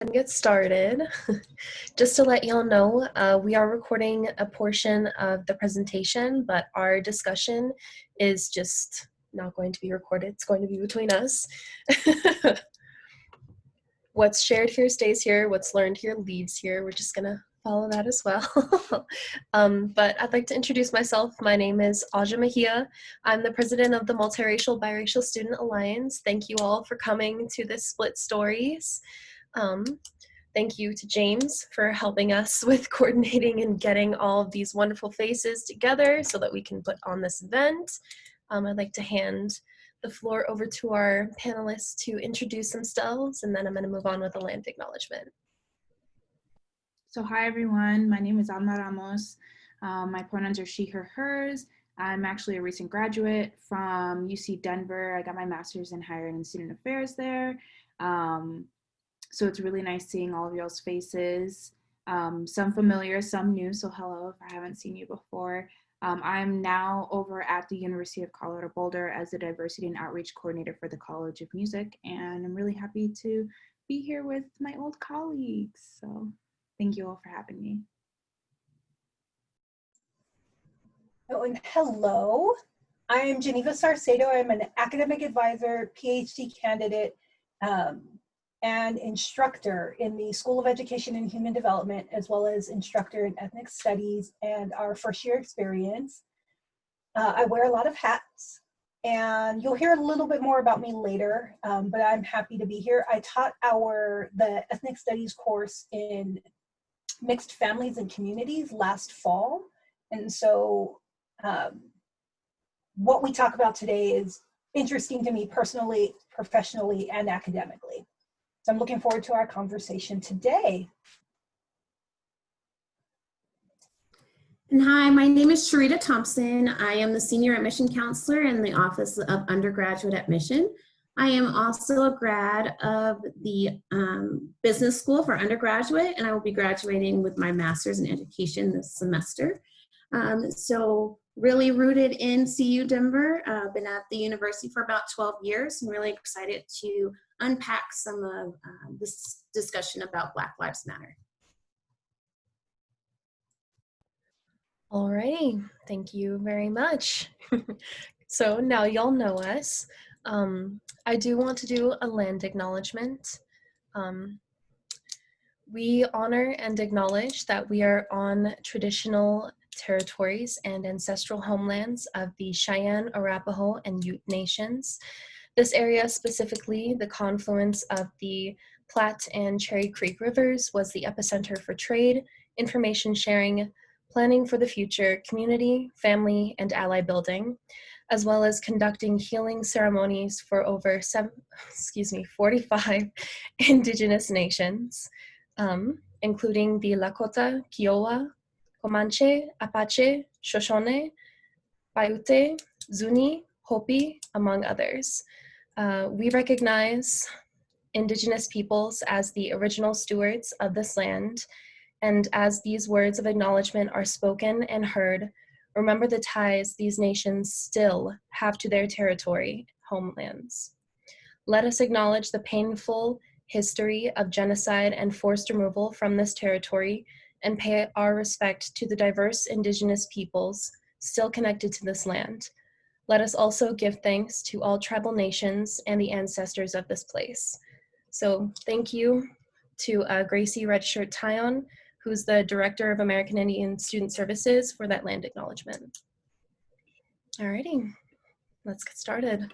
And get started. Just to let y'all know, we are recording a portion of the presentation, but our discussion is just not going to be recorded. It's going to be between us. What's shared here stays here. What's learned here leaves here. We're just gonna follow that as well. But I'd like to introduce myself. My name is Aja Mejia. I'm the president of the Multiracial Biracial Student Alliance. Thank you all for coming to this Split Stories. Thank you to James for helping us with coordinating and getting all of these wonderful faces together so that we can put on this event. I'd like to hand the floor over to our panelists to introduce themselves, and then I'm going to move on with the land acknowledgement. So hi everyone, my name is Alma Ramos. My pronouns are she, her, hers. I'm actually a recent graduate from UC Denver. I got my master's in higher ed and student affairs there. So it's really nice seeing all of y'all's faces. Some familiar, some new, so hello if I haven't seen you before. I'm now over at the University of Colorado Boulder as the Diversity and Outreach Coordinator for the College of Music, and I'm really happy to be here with my old colleagues. So thank you all for having me. Oh, and hello, I am Geneva Sarcedo. I'm an academic advisor, PhD candidate, and instructor in the School of Education and Human Development, as well as instructor in ethnic studies and our first year experience. I wear a lot of hats, and you'll hear a little bit more about me later, but I'm happy to be here. I taught the ethnic studies course in mixed families and communities last fall. And so what we talk about today is interesting to me personally, professionally, and academically. So I'm looking forward to our conversation today. And hi, my name is Sharita Thompson. I am the Senior Admission Counselor in the Office of Undergraduate Admission. I am also a grad of the Business School for Undergraduate, and I will be graduating with my Master's in Education this semester. So really rooted in CU Denver. Been at the university for about 12 years and really excited to unpack some of this discussion about Black Lives Matter. All righty, thank you very much. So now y'all know us. I do want to do a land acknowledgement. We honor and acknowledge that we are on traditional territories and ancestral homelands of the Cheyenne, Arapaho, and Ute nations. This area, specifically the confluence of the Platte and Cherry Creek rivers, was the epicenter for trade, information sharing, planning for the future, community, family, and ally building, as well as conducting healing ceremonies for over 45 indigenous nations, including the Lakota, Kiowa, Comanche, Apache, Shoshone, Paiute, Zuni, Hopi, among others. We recognize indigenous peoples as the original stewards of this land, and as these words of acknowledgement are spoken and heard, remember the ties these nations still have to their territory, homelands. Let us acknowledge the painful history of genocide and forced removal from this territory and pay our respect to the diverse indigenous peoples still connected to this land. Let us also give thanks to all tribal nations and the ancestors of this place. So thank you to Gracie Redshirt Tyon, who's the Director of American Indian Student Services, for that land acknowledgement. Alrighty, let's get started.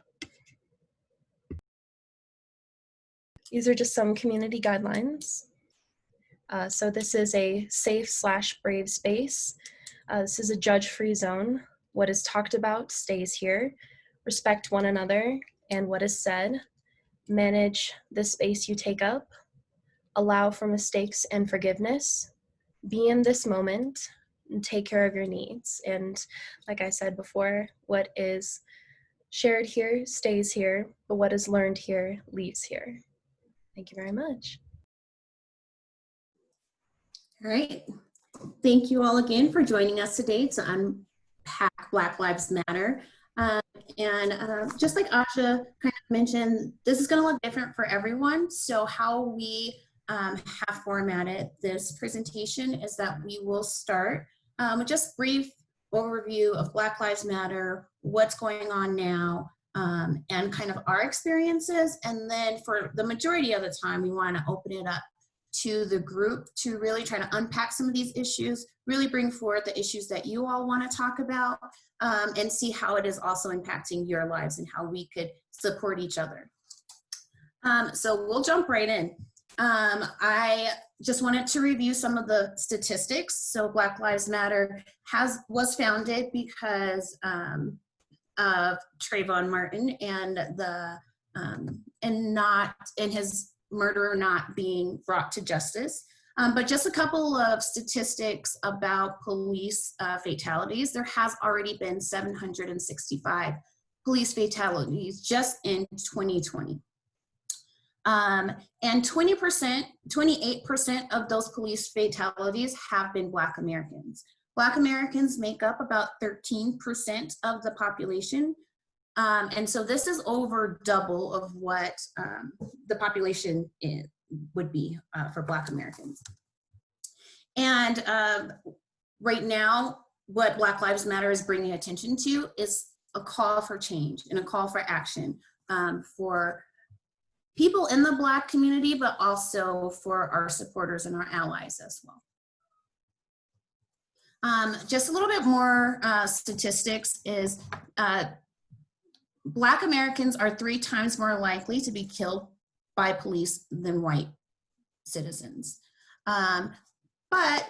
These are just some community guidelines. So this is a safe/brave space. This is a judge-free zone. What is talked about stays here. Respect one another and what is said. Manage the space you take up. Allow for mistakes and forgiveness. Be in this moment and take care of your needs. And like I said before, what is shared here stays here, but what is learned here leaves here. Thank you very much. All right. Thank you all again for joining us today to unpack Black Lives Matter. Just like Asha kind of mentioned, this is going to look different for everyone. So how we have formatted this presentation is that we will start with just brief overview of Black Lives Matter, what's going on now, and kind of our experiences. And then for the majority of the time, we want to open it up to the group to really try to unpack some of these issues, really bring forward the issues that you all want to talk about, and see how it is also impacting your lives and how we could support each other. So we'll jump right in. I just wanted to review some of the statistics. So Black Lives Matter was founded because of Trayvon Martin and his murderer not being brought to justice. But just a couple of statistics about police fatalities. There has already been 765 police fatalities just in 2020. And 28% of those police fatalities have been Black Americans. Black Americans make up about 13% of the population. And so this is over double of what the population would be for Black Americans. And right now, what Black Lives Matter is bringing attention to is a call for change and a call for action for people in the Black community, but also for our supporters and our allies as well. Just a little bit more statistics is Black Americans are 3 times more likely to be killed by police than white citizens. But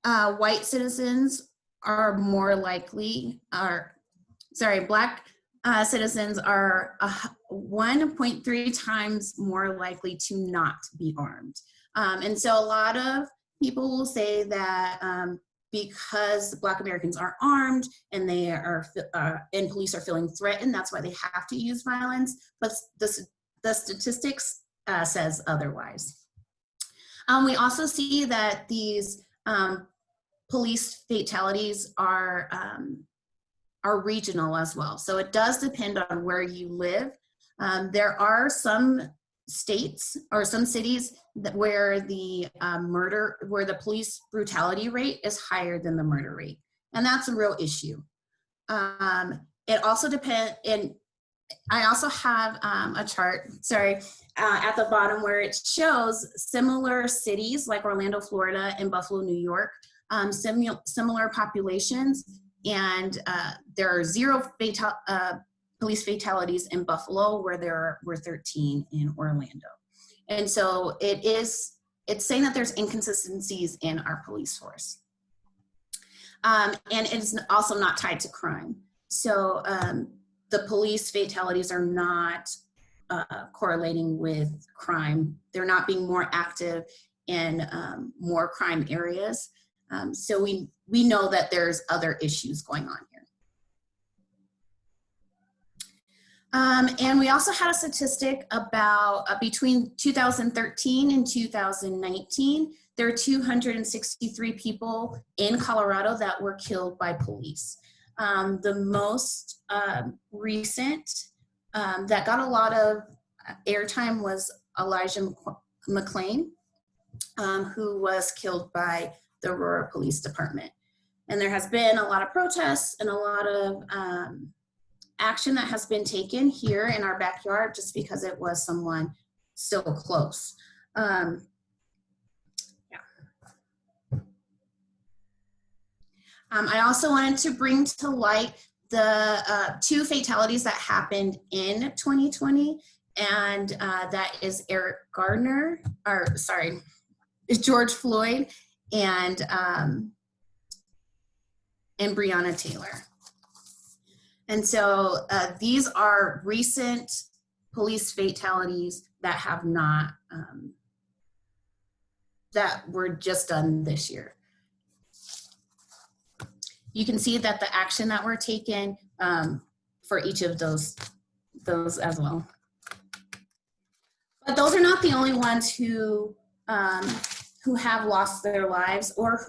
white citizens are more likely, Black citizens are 1.3 times more likely to not be armed. And so a lot of people will say that because Black Americans are armed and they are and police are feeling threatened, that's why they have to use violence. But the statistics says otherwise. We also see that these police fatalities are regional as well. So it does depend on where you live. There are some states or some cities where the police brutality rate is higher than the murder rate. And that's a real issue. It also depends, and I also have a chart, at the bottom where it shows similar cities like Orlando, Florida and Buffalo, New York, similar populations. And there are 0 police fatalities in Buffalo, where there were 13 in Orlando. And so it's saying that there's inconsistencies in our police force. And it's also not tied to crime. So the police fatalities are not correlating with crime. They're not being more active in more crime areas. So we know that there's other issues going on here. And we also had a statistic about between 2013 and 2019, there are 263 people in Colorado that were killed by police. The most recent that got a lot of airtime was Elijah McClain, who was killed by the Aurora Police Department. And there has been a lot of protests and a lot of action that has been taken here in our backyard just because it was someone so close. I also wanted to bring to light the 2 fatalities that happened in 2020, and that is George Floyd and Breonna Taylor. And so these are recent police fatalities that have not, that were just done this year. You can see that the action that were taken for each of those as well. But those are not the only ones who have lost their lives or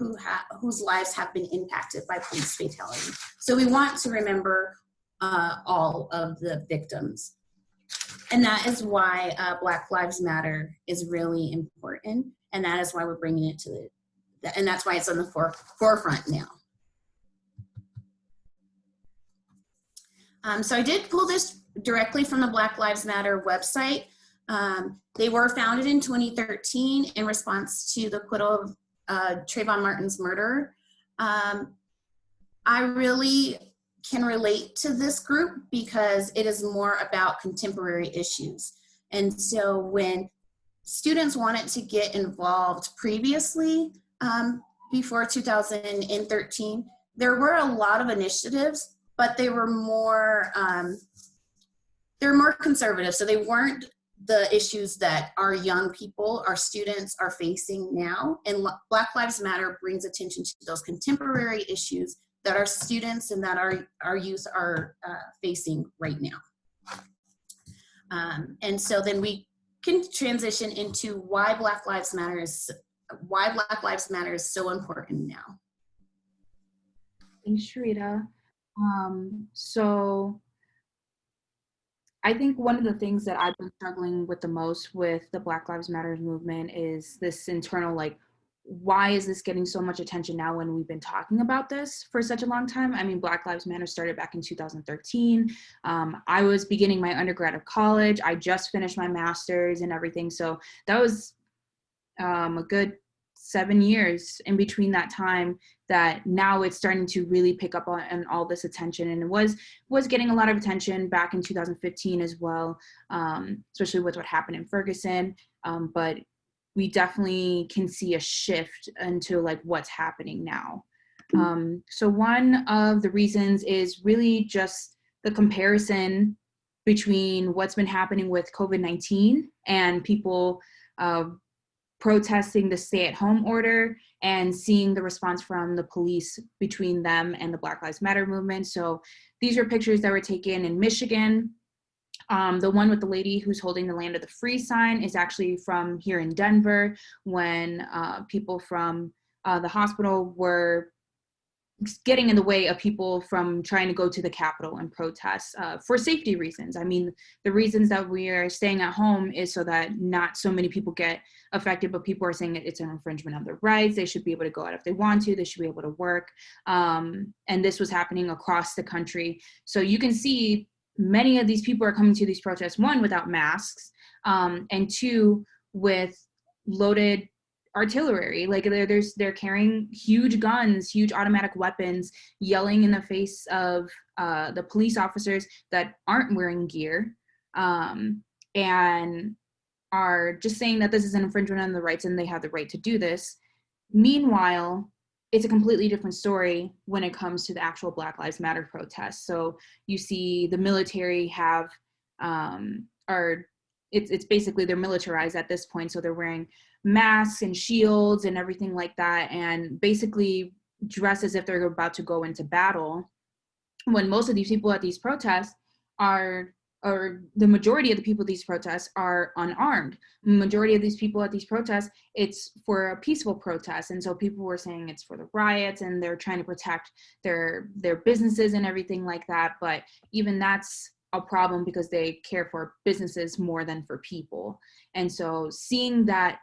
whose lives have been impacted by police fatality. So we want to remember all of the victims. And that is why Black Lives Matter is really important. And that is why we're bringing it to and that's why it's on the forefront now. So I did pull this directly from the Black Lives Matter website. They were founded in 2013 in response to the acquittal of Trayvon Martin's murder. I really can relate to this group because it is more about contemporary issues. And so when students wanted to get involved previously, before 2013, there were a lot of initiatives, but they were more conservative. So they weren't the issues that our young people, our students are facing now. And Black Lives Matter brings attention to those contemporary issues that our students and that our youth are facing right now. And so then we can transition into why Black Lives Matter is so important now. Thanks, Sharita. So I think one of the things that I've been struggling with the most with the Black Lives Matter movement is this internal, like, why is this getting so much attention now when we've been talking about this for such a long time? I mean, Black Lives Matter started back in 2013. I was beginning my undergrad of college. I just finished my master's and everything. So that was a good 7 years in between that time that now it's starting to really pick up on all this attention. And it was getting a lot of attention back in 2015 as well, especially with what happened in Ferguson. But we definitely can see a shift into like what's happening now. So one of the reasons is really just the comparison between what's been happening with COVID-19 and people protesting the stay-at-home order and seeing the response from the police between them and the Black Lives Matter movement. So these are pictures that were taken in Michigan. The one with the lady who's holding the land of the free sign is actually from here in Denver when people from the hospital were getting in the way of people from trying to go to the Capitol and protest for safety reasons. I mean, the reasons that we are staying at home is so that not so many people get affected, but people are saying that it's an infringement of their rights. They should be able to go out if they want to. They should be able to work. And this was happening across the country. So you can see many of these people are coming to these protests, one, without masks, and two, with loaded artillery. Like they're carrying huge guns, huge automatic weapons, yelling in the face of the police officers that aren't wearing gear, and are just saying that this is an infringement on the rights and they have the right to do this. Meanwhile, it's a completely different story when it comes to the actual Black Lives Matter protests. So you see the military have, it's basically they're militarized at this point. So they're wearing masks and shields and everything like that, and basically dress as if they're about to go into battle, when most of these people at these protests or the majority of the people at these protests are unarmed. The majority of these people at these protests, it's for a peaceful protest. And so people were saying it's for the riots and they're trying to protect their businesses and everything like that. But even that's a problem because they care for businesses more than for people. And so seeing that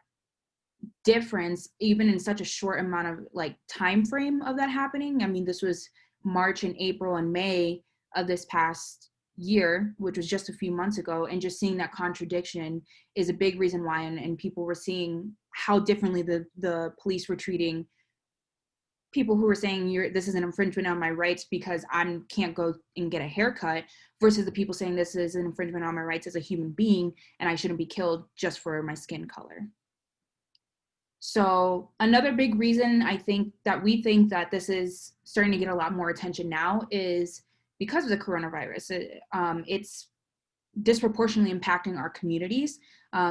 difference, even in such a short amount of like time frame of that happening. I mean, this was March and April and May of this past year, which was just a few months ago, and just seeing that contradiction is a big reason why, and people were seeing how differently the police were treating people who were saying this is an infringement on my rights because I can't go and get a haircut, versus the people saying this is an infringement on my rights as a human being and I shouldn't be killed just for my skin color. So another big reason I think that we think that this is starting to get a lot more attention now is because of the coronavirus. It's disproportionately impacting our communities.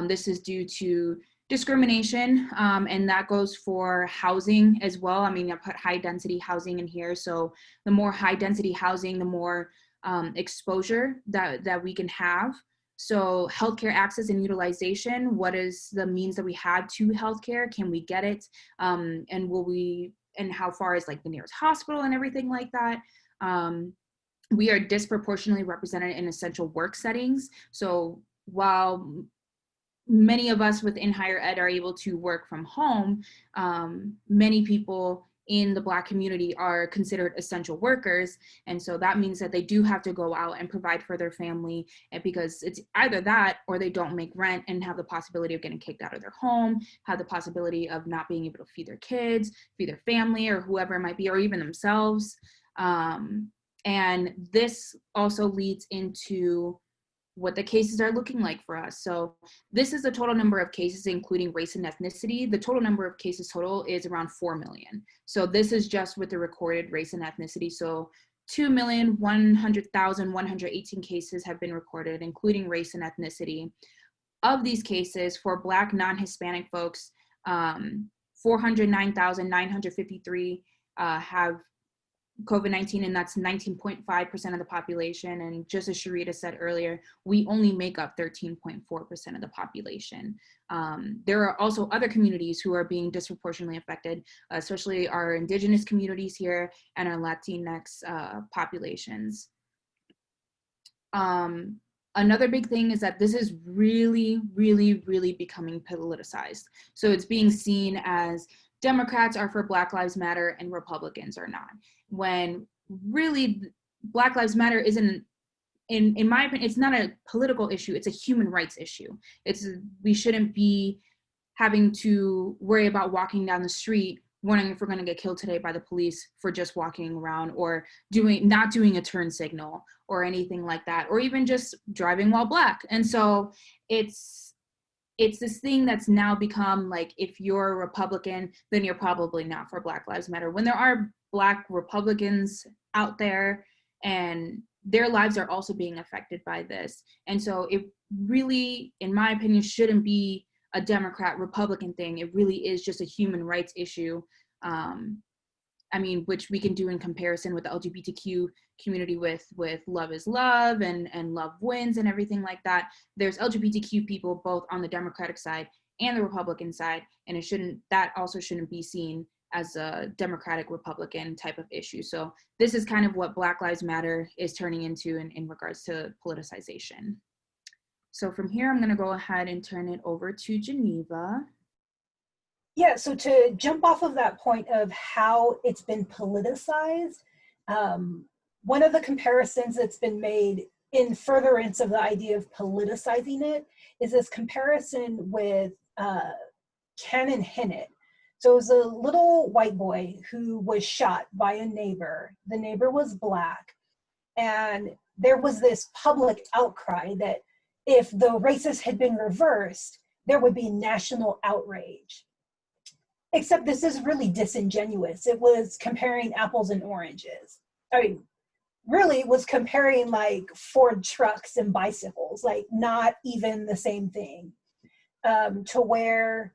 This is due to discrimination, and that goes for housing as well. I mean, I put high density housing in here. So the more high density housing, the more exposure that we can have. So healthcare access and utilization, what is the means that we have to healthcare? Can we get it? And how far is like the nearest hospital and everything like that? we are disproportionately represented in essential work settings. So while many of us within higher ed are able to work from home, many people in the Black community are considered essential workers. And so that means that they do have to go out and provide for their family, and because it's either that or they don't make rent and have the possibility of getting kicked out of their home, have the possibility of not being able to feed their kids, feed their family or whoever it might be, or even themselves. And this also leads into what the cases are looking like for us. So this is the total number of cases, including race and ethnicity. The total number of cases total is around 4 million. So this is just with the recorded race and ethnicity. So 2,100,118 cases have been recorded, including race and ethnicity. Of these cases, for Black non-Hispanic folks, 409,953 have COVID-19, and that's 19.5% of the population. And just as Sharita said earlier, we only make up 13.4% of the population. There are also other communities who are being disproportionately affected, especially our indigenous communities here and our Latinx populations. Another big thing is that this is really, really, really becoming politicized. So it's being seen as Democrats are for Black Lives Matter and Republicans are not. When really Black Lives Matter isn't, in my opinion, it's not a political issue, it's a human rights issue. We shouldn't be having to worry about walking down the street wondering if we're going to get killed today by the police for just walking around, or not doing a turn signal or anything like that, or even just driving while Black. And so it's this thing that's now become like, if you're a Republican, then you're probably not for Black Lives Matter, when there are Black Republicans out there and their lives are also being affected by this. And so it really, in my opinion, shouldn't be a Democrat Republican thing. It really is just a human rights issue. I mean, which we can do in comparison with the LGBTQ community with Love is Love and Love Wins and everything like that. There's LGBTQ people both on the Democratic side and the Republican side, and that also shouldn't be seen as a Democratic Republican type of issue. So this is kind of what Black Lives Matter is turning into in regards to politicization. So from here, I'm gonna go ahead and turn it over to Geneva. Yeah, so to jump off of that point of how it's been politicized, one of the comparisons that's been made in furtherance of the idea of politicizing it is this comparison with Canon Hinnett. So it was a little white boy who was shot by a neighbor. The neighbor was Black, and there was this public outcry that if the races had been reversed, there would be national outrage. Except this is really disingenuous. It was comparing apples and oranges. I mean, really it was comparing like Ford trucks and bicycles, like not even the same thing. To where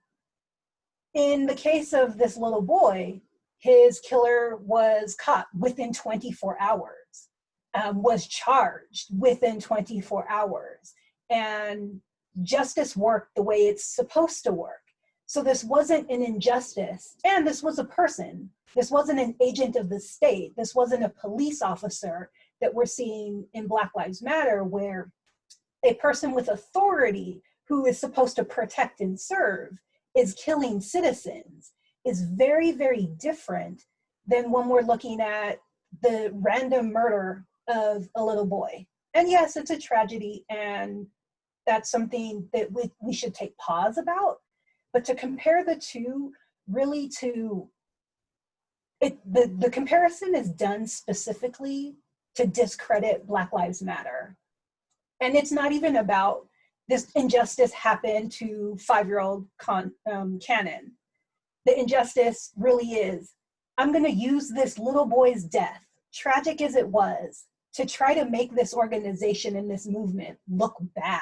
in the case of this little boy, his killer was caught within 24 hours, was charged within 24 hours, and justice worked the way it's supposed to work. So this wasn't an injustice, and this was a person. This wasn't an agent of the state. This wasn't a police officer that we're seeing in Black Lives Matter, where a person with authority who is supposed to protect and serve is killing citizens, is very, very different than when we're looking at the random murder of a little boy. And yes, it's a tragedy, and that's something that we should take pause about. But to compare the two, really the comparison is done specifically to discredit Black Lives Matter. And it's not even about this injustice happened to 5-year-old Cannon. The injustice really is, I'm gonna use this little boy's death, tragic as it was, to try to make this organization and this movement look bad,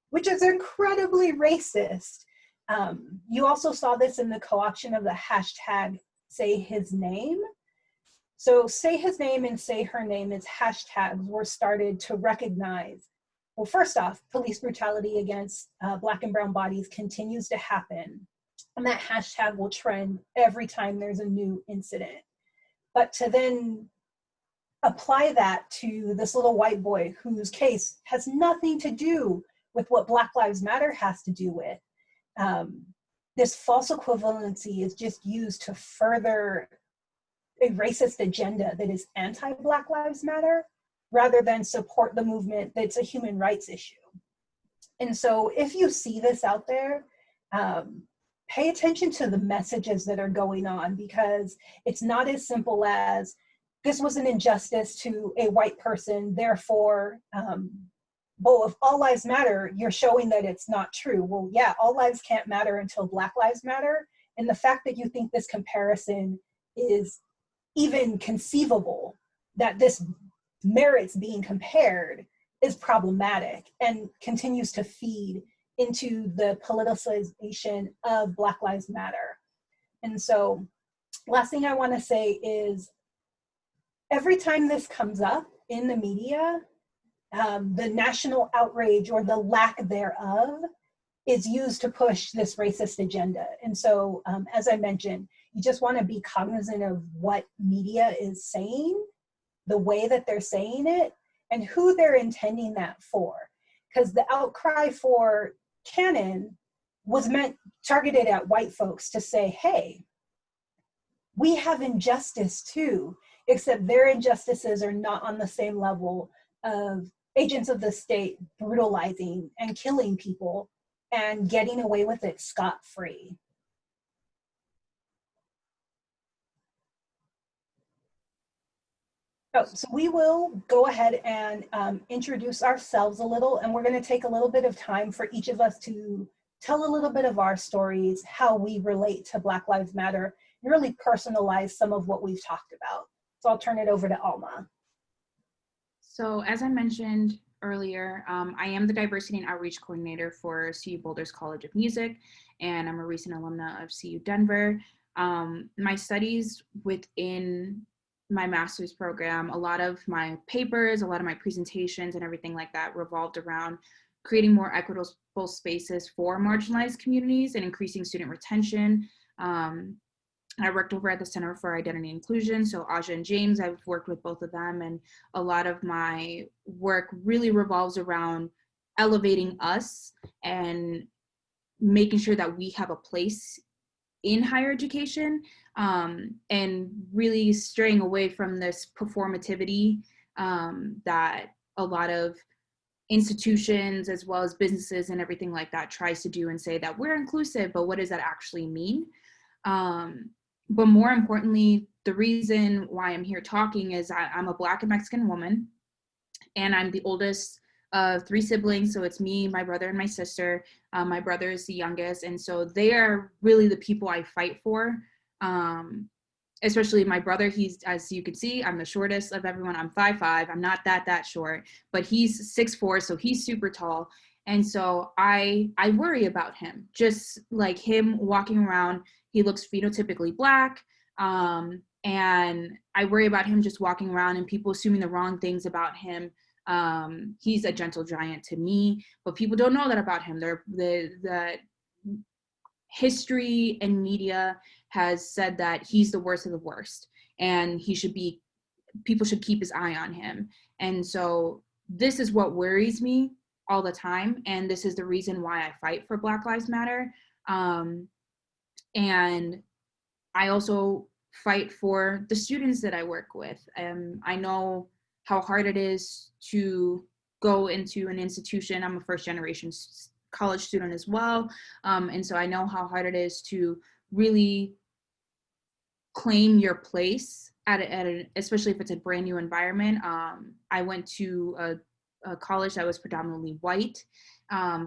which is incredibly racist. You also saw this in the co-option of the hashtag Say His Name. So Say His Name and Say Her Name as hashtags were started to recognize, well, first off, police brutality against Black and brown bodies continues to happen. And that hashtag will trend every time there's a new incident. But to then apply that to this little white boy whose case has nothing to do with what Black Lives Matter has to do with. This false equivalency is just used to further a racist agenda that is anti-Black Lives Matter rather than support the movement that's a human rights issue. And so if you see this out there, pay attention to the messages that are going on, because it's not as simple as this was an injustice to a white person, therefore, well, if all lives matter, you're showing that it's not true. Well, yeah, all lives can't matter until Black lives matter. And the fact that you think this comparison is even conceivable, that this merits being compared, is problematic and continues to feed into the politicization of Black Lives Matter. And so last thing I want to say is, every time this comes up in the media, the national outrage or the lack thereof is used to push this racist agenda. And so, as I mentioned, you just want to be cognizant of what media is saying, the way that they're saying it, and who they're intending that for. Because the outcry for canon was targeted at white folks to say, hey, we have injustice too, except their injustices are not on the same level of agents of the state brutalizing and killing people and getting away with it scot-free. So we will go ahead and introduce ourselves a little, and we're going to take a little bit of time for each of us to tell a little bit of our stories, how we relate to Black Lives Matter, and really personalize some of what we've talked about. So I'll turn it over to Alma. So as I mentioned earlier, I am the Diversity and Outreach Coordinator for CU Boulder's College of Music, and I'm a recent alumna of CU Denver. My studies within my master's program, a lot of my papers, a lot of my presentations and everything like that revolved around creating more equitable spaces for marginalized communities and increasing student retention. I worked over at the Center for Identity and Inclusion, so Aja and James, I've worked with both of them, and a lot of my work really revolves around elevating us and making sure that we have a place in higher education, and really straying away from this performativity that a lot of institutions as well as businesses and everything like that tries to do and say that we're inclusive, but what does that actually mean? But more importantly, the reason why I'm here talking is I'm a Black and Mexican woman, and I'm the oldest of 3 siblings. So it's me, my brother, and my sister. My brother is the youngest, and so they are really the people I fight for. Especially my brother, he's, as you can see, I'm the shortest of everyone. I'm 5'5". I'm not that short, but he's 6'4", so he's super tall. And so I worry about him, just like him walking around. He looks phenotypically Black, and I worry about him just walking around and people assuming the wrong things about him. He's a gentle giant to me, but people don't know that about him. The history and media has said that he's the worst of the worst, and people should keep his eye on him. And so this is what worries me all the time, and this is the reason why I fight for Black Lives Matter. And I also fight for the students that I work with. I know how hard it is to go into an institution. I'm a first generation college student as well. And so I know how hard it is to really claim your place especially if it's a brand new environment. I went to a college that was predominantly white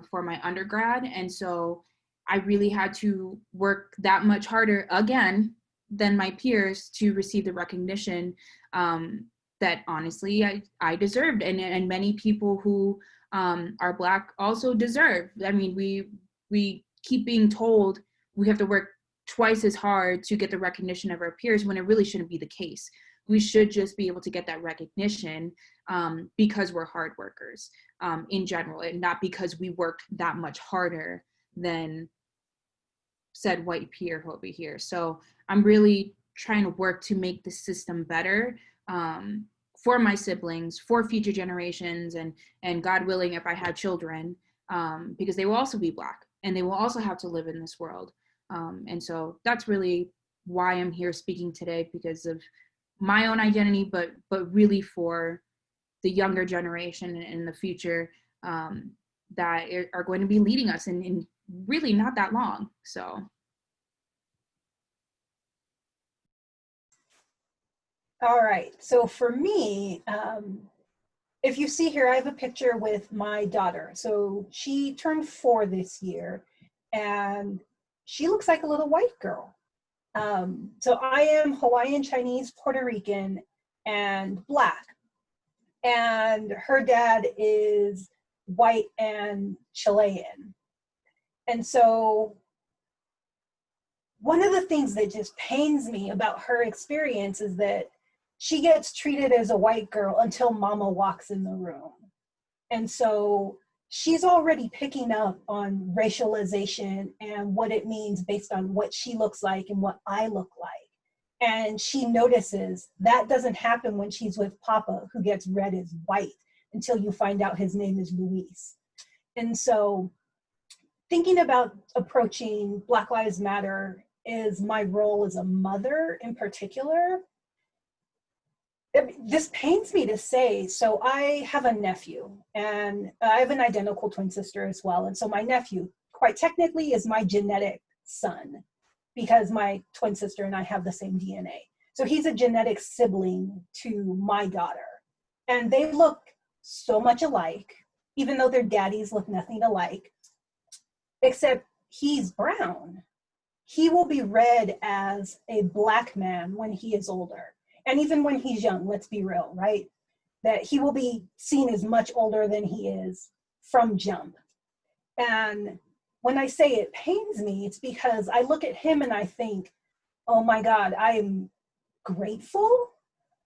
for my undergrad. And so I really had to work that much harder again than my peers to receive the recognition that honestly I deserved, and many people who are Black also deserve. I mean, we keep being told we have to work twice as hard to get the recognition of our peers when it really shouldn't be the case. We should just be able to get that recognition because we're hard workers in general, and not because we worked that much harder than said white peer over here. So I'm really trying to work to make the system better for my siblings, for future generations, and God willing, if I have children, because they will also be Black and they will also have to live in this world. And so that's really why I'm here speaking today, because of my own identity, but really for the younger generation in the future that are going to be leading us in really not that long. So. All right, so for me, if you see here, I have a picture with my daughter. So she turned 4 this year, and she looks like a little white girl. So I am Hawaiian, Chinese, Puerto Rican, and Black. And her dad is white and Chilean. And so one of the things that just pains me about her experience is that she gets treated as a white girl until mama walks in the room. And so she's already picking up on racialization and what it means based on what she looks like and what I look like. And she notices that doesn't happen when she's with Papa, who gets read as white, until you find out his name is Luis. And so thinking about approaching Black Lives Matter is my role as a mother in particular. This pains me to say. So I have a nephew, and I have an identical twin sister as well. And so my nephew, quite technically, is my genetic son, because my twin sister and I have the same DNA. So he's a genetic sibling to my daughter. And they look so much alike, even though their daddies look nothing alike, except he's brown. He will be read as a Black man when he is older. And even when he's young, let's be real, right? That he will be seen as much older than he is from jump. And when I say it pains me, it's because I look at him and I think, oh my God, I'm grateful.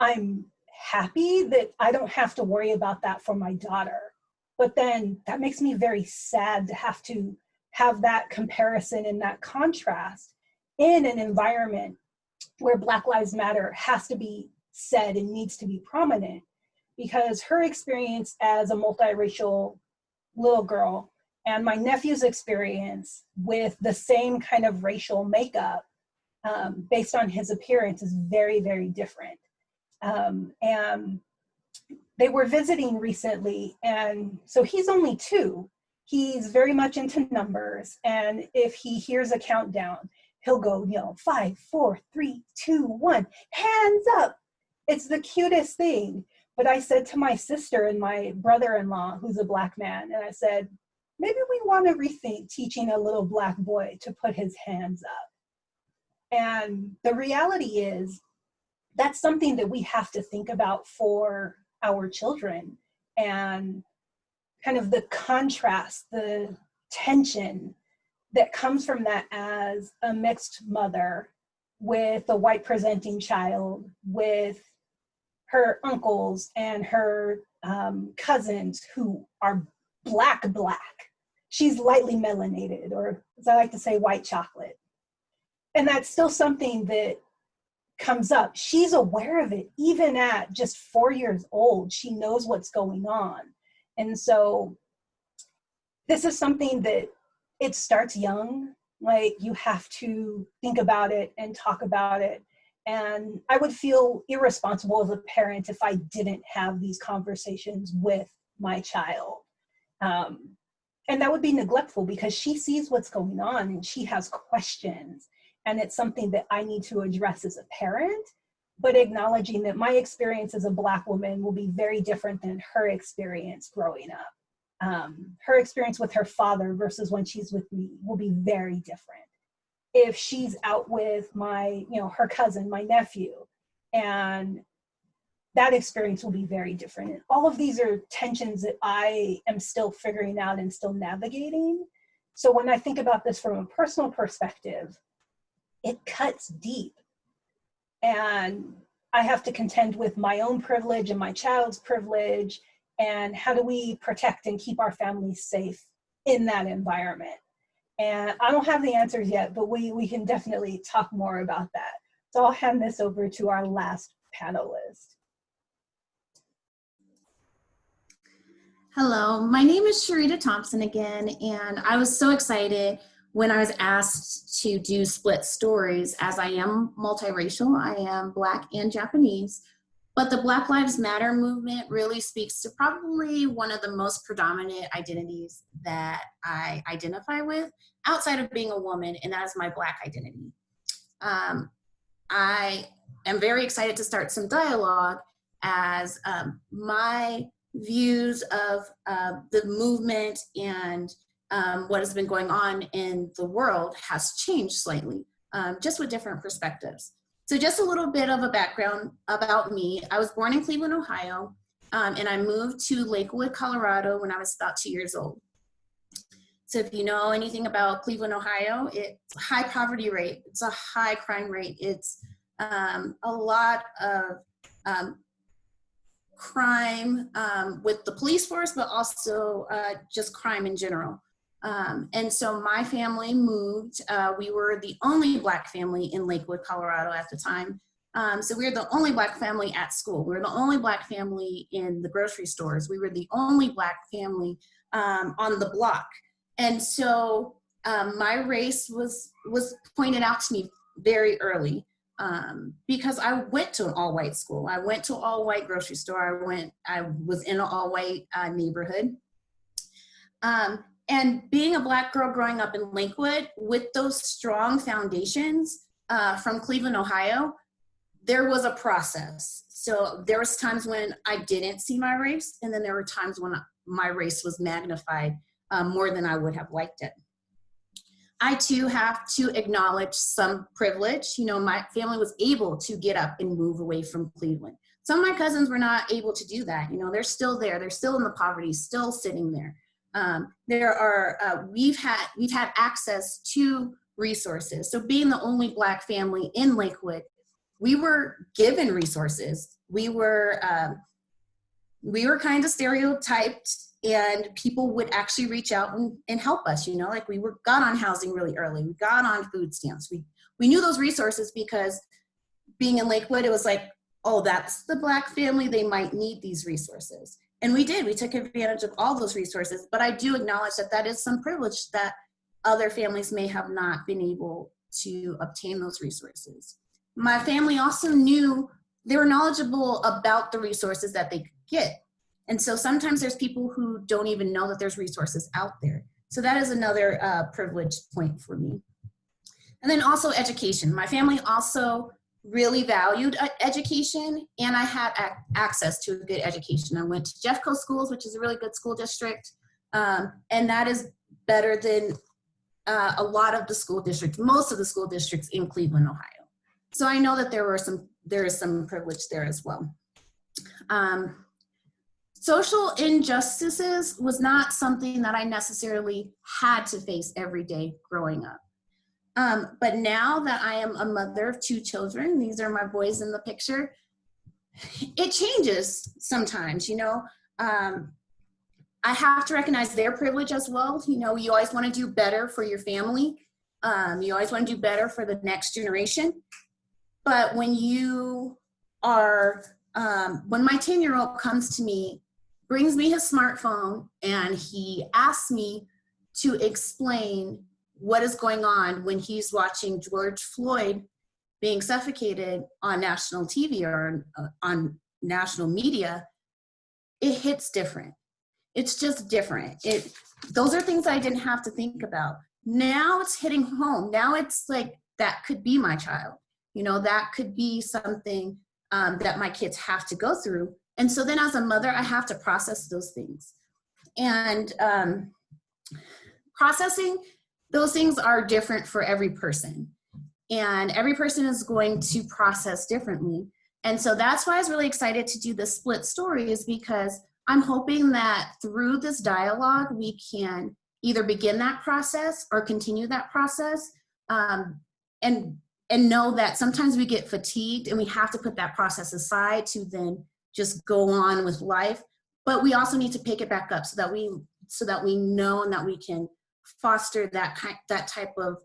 I'm happy that I don't have to worry about that for my daughter. But then that makes me very sad to have that comparison and that contrast in an environment where Black Lives Matter has to be said and needs to be prominent, because her experience as a multiracial little girl and my nephew's experience with the same kind of racial makeup based on his appearance is very, very different. And they were visiting recently, and so he's only 2. He's very much into numbers, and if he hears a countdown, he'll go, 5, 4, 3, 2, 1, hands up. It's the cutest thing. But I said to my sister and my brother-in-law, who's a Black man, and I said, maybe we want to rethink teaching a little Black boy to put his hands up. And the reality is, that's something that we have to think about for our children, and kind of the contrast, the tension that comes from that as a mixed mother with a white presenting child, with her uncles and her cousins who are black. She's lightly melanated, or as I like to say, white chocolate. And that's still something that comes up. She's aware of it, even at just 4 years old. She knows what's going on. And so this is something that it starts young. Like, you have to think about it and talk about it. And I would feel irresponsible as a parent if I didn't have these conversations with my child. And that would be neglectful, because she sees what's going on and she has questions. And it's something that I need to address as a parent, but acknowledging that my experience as a Black woman will be very different than her experience growing up. Her experience with her father versus when she's with me will be very different. If she's out with her cousin, my nephew, and that experience will be very different. And all of these are tensions that I am still figuring out and still navigating. So when I think about this from a personal perspective, it cuts deep. And I have to contend with my own privilege and my child's privilege, and how do we protect and keep our families safe in that environment? And I don't have the answers yet, but we can definitely talk more about that. So I'll hand this over to our last panelist. Hello, my name is Sharita Thompson again, and I was so excited when I was asked to do split stories, as I am multiracial. I am Black and Japanese, but the Black Lives Matter movement really speaks to probably one of the most predominant identities that I identify with outside of being a woman, and that is my Black identity. I am very excited to start some dialogue as my views of the movement and what has been going on in the world has changed slightly, just with different perspectives. So just a little bit of a background about me. I was born in Cleveland, Ohio, and I moved to Lakewood, Colorado when I was about 2 years old. So if you know anything about Cleveland, Ohio, it's a high poverty rate, it's a high crime rate, it's a lot of crime with the police force, but also just crime in general. And so my family moved. We were the only Black family in Lakewood, Colorado at the time. So we were the only Black family at school. We were the only Black family in the grocery stores. We were the only Black family on the block. And so my race was pointed out to me very early. Because I went to an all-white school. I went to an all-white grocery store. I was in an all-white neighborhood. And being a Black girl growing up in Lakewood with those strong foundations from Cleveland, Ohio, there was a process. So there was times when I didn't see my race, and then there were times when my race was magnified more than I would have liked it. I too have to acknowledge some privilege. You know, my family was able to get up and move away from Cleveland. Some of my cousins were not able to do that. You know, they're still there. They're still in the poverty, still sitting there. We've had access to resources. So being the only Black family in Lakewood, we were given resources. We were kind of stereotyped, and people would actually reach out and help us, you know, like got on housing really early. We got on food stamps. We knew those resources because being in Lakewood, it was like, oh, that's the Black family. They might need these resources. And we did. We took advantage of all those resources. But I do acknowledge that that is some privilege that other families may have not been able to obtain those resources. My family also knew they were knowledgeable about the resources that they could get. And so sometimes there's people who don't even know that there's resources out there. So that is another privileged point for me. And then also education. My family also really valued education, and I had access to a good education. I went to Jeffco schools, which is a really good school district, and that is better than a lot of the school districts, most of the school districts in Cleveland, Ohio. So I know that there is some privilege there as well. Social injustices was not something that I necessarily had to face every day growing up. But now that I am a mother of 2 children, these are my boys in the picture, it changes sometimes, you know. I have to recognize their privilege as well. You know, you always want to do better for your family. You always want to do better for the next generation. But when you are, when my 10-year-old comes to me, brings me his smartphone, and he asks me to explain what is going on when he's watching George Floyd being suffocated on national TV or on national media, it hits different. It's just different. Those are things I didn't have to think about. Now it's hitting home. Now it's like, that could be my child. You know, that could be something that my kids have to go through. And so then as a mother, I have to process those things. And processing those things are different for every person. And every person is going to process differently. And so that's why I was really excited to do the split stories, because I'm hoping that through this dialogue, we can either begin that process or continue that process, and know that sometimes we get fatigued and we have to put that process aside to then just go on with life. But we also need to pick it back up so that we know and that we can foster that type of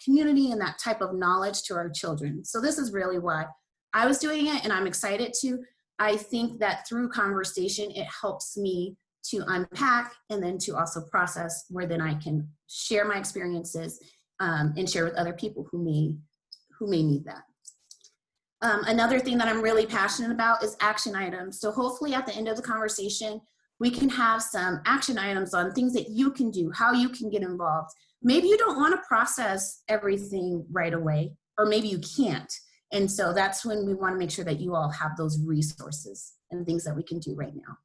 community and that type of knowledge to our children. So this is really why I was doing it, and I'm excited to. I think that through conversation, it helps me to unpack, and then to also process, where then I can share my experiences and share with other people who may need that. Another thing that I'm really passionate about is action items. So hopefully at the end of the conversation, we can have some action items on things that you can do, how you can get involved. Maybe you don't want to process everything right away, or maybe you can't. And so that's when we want to make sure that you all have those resources and things that we can do right now.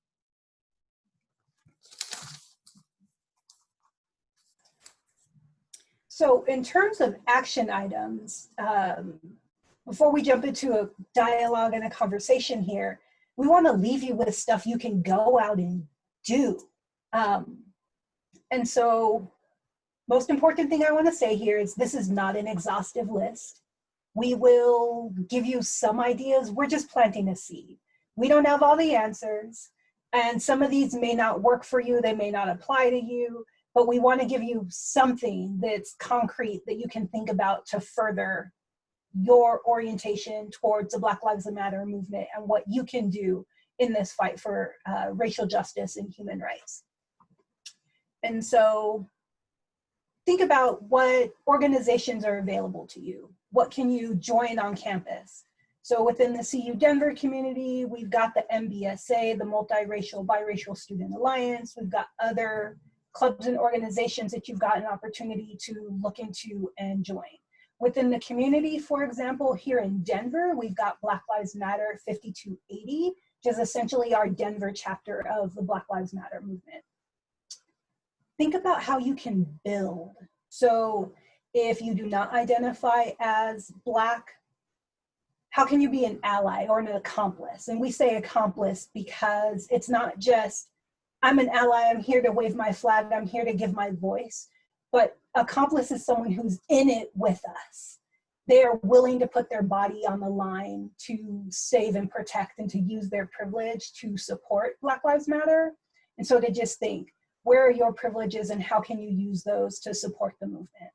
So in terms of action items, before we jump into a dialogue and a conversation here, we want to leave you with stuff you can go out and do. And so most important thing I want to say here is this is not an exhaustive list. We will give you some ideas. We're just planting a seed. We don't have all the answers. And some of these may not work for you. They may not apply to you. But we want to give you something that's concrete that you can think about to further your orientation towards the Black Lives Matter movement and what you can do in this fight for racial justice and human rights. And so think about what organizations are available to you. What can you join on campus? So within the CU Denver community, we've got the MBSA, the Multiracial Biracial Student Alliance. We've got other clubs and organizations that you've got an opportunity to look into and join. Within the community, for example, here in Denver, we've got Black Lives Matter 5280, which is essentially our Denver chapter of the Black Lives Matter movement. Think about how you can build. So if you do not identify as Black, how can you be an ally or an accomplice? And we say accomplice because it's not just, I'm an ally, I'm here to wave my flag, I'm here to give my voice. But accomplice is someone who's in it with us. They are willing to put their body on the line to save and protect and to use their privilege to support Black Lives Matter. And so to just think, where are your privileges and how can you use those to support the movement?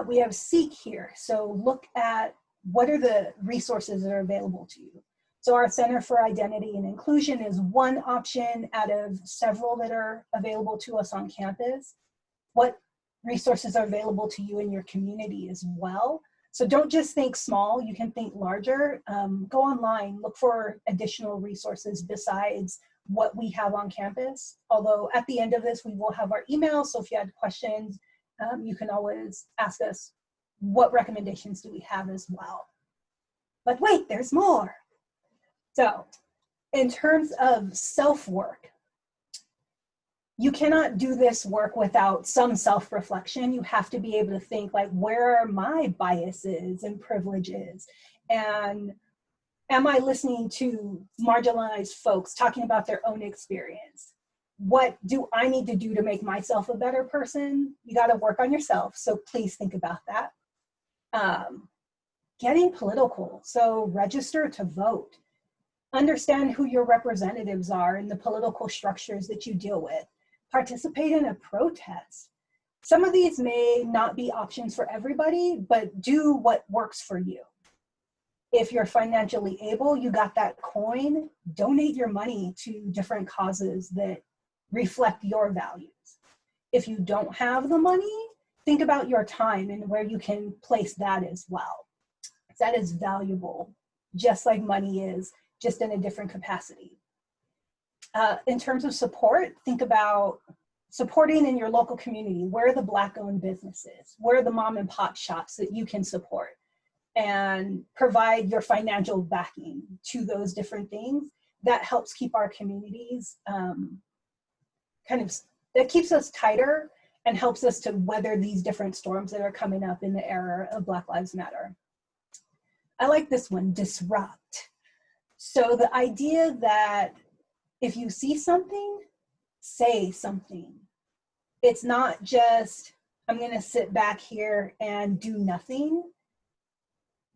We have Seek here. So look at what are the resources that are available to you. So our Center for Identity and Inclusion is one option out of several that are available to us on campus. What resources are available to you in your community as well? So don't just think small, you can think larger. Go online, look for additional resources besides what we have on campus. Although at the end of this, we will have our email. So if you had questions, you can always ask us what recommendations do we have as well. But wait, there's more. So in terms of self-work, you cannot do this work without some self-reflection. You have to be able to think like, where are my biases and privileges? And am I listening to marginalized folks talking about their own experience? What do I need to do to make myself a better person? You got to work on yourself. So please think about that. Getting political. So register to vote. Understand who your representatives are in the political structures that you deal with. Participate in a protest. Some of these may not be options for everybody, but do what works for you. If you're financially able, you got that coin, donate your money to different causes that reflect your values. If you don't have the money, think about your time and where you can place that as well. That is valuable, just like money is, just in a different capacity. In terms of support, think about supporting in your local community. Where are the Black-owned businesses? Where are the mom and pop shops that you can support? And provide your financial backing to those different things. That helps keep our communities that keeps us tighter and helps us to weather these different storms that are coming up in the era of Black Lives Matter. I like this one, disrupt. So the idea that if you see something, say something. It's not just, I'm gonna sit back here and do nothing.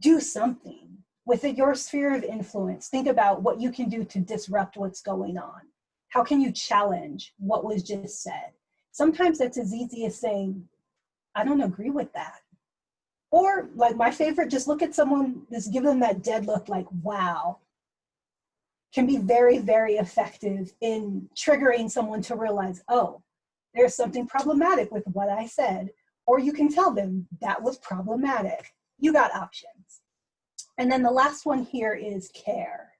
Do something. Within your sphere of influence, think about what you can do to disrupt what's going on. How can you challenge what was just said? Sometimes that's as easy as saying, I don't agree with that. Or like my favorite, just look at someone, just give them that dead look like, wow. can be very, very effective in triggering someone to realize, oh, there's something problematic with what I said. Or you can tell them that was problematic. You got options. And then the last one here is care.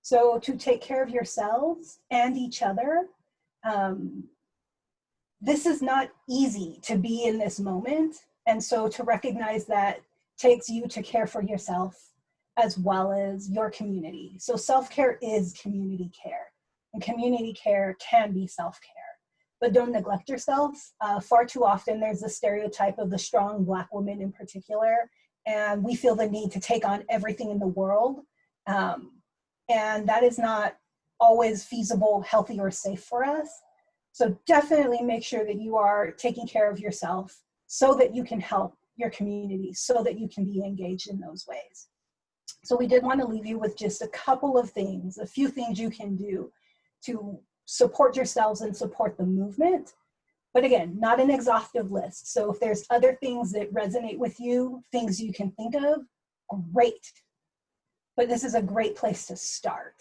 So to take care of yourselves and each other. This is not easy to be in this moment. And so to recognize that takes you to care for yourself as well as your community. So self-care is community care, and community care can be self-care. But don't neglect yourself. Far too often there's a stereotype of the strong Black woman in particular, and we feel the need to take on everything in the world. And that is not always feasible, healthy, or safe for us. So definitely make sure that you are taking care of yourself so that you can help your community, so that you can be engaged in those ways. So we did want to leave you with just a couple of things, a few things you can do to support yourselves and support the movement. But again, not an exhaustive list. So if there's other things that resonate with you, things you can think of, great. But this is a great place to start.